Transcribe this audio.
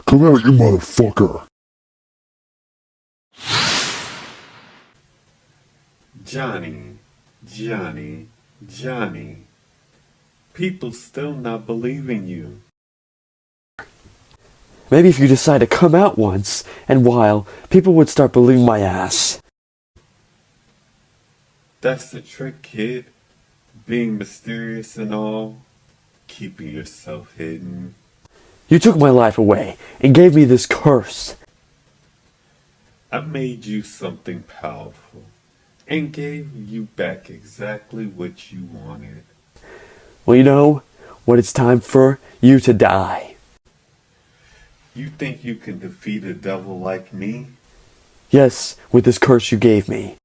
Come out, you motherfucker! Johnny, Johnny, Johnny. People still not believing you. Maybe if you decide to come out once and while, people would start believing my ass. That's the trick, kid. Being mysterious and all. Keeping yourself hidden. You took my life away and gave me this curse. I made you something powerful and gave you back exactly what you wanted. Well, you know what? It's time for you to die. You think you can defeat a devil like me? Yes, with this curse you gave me.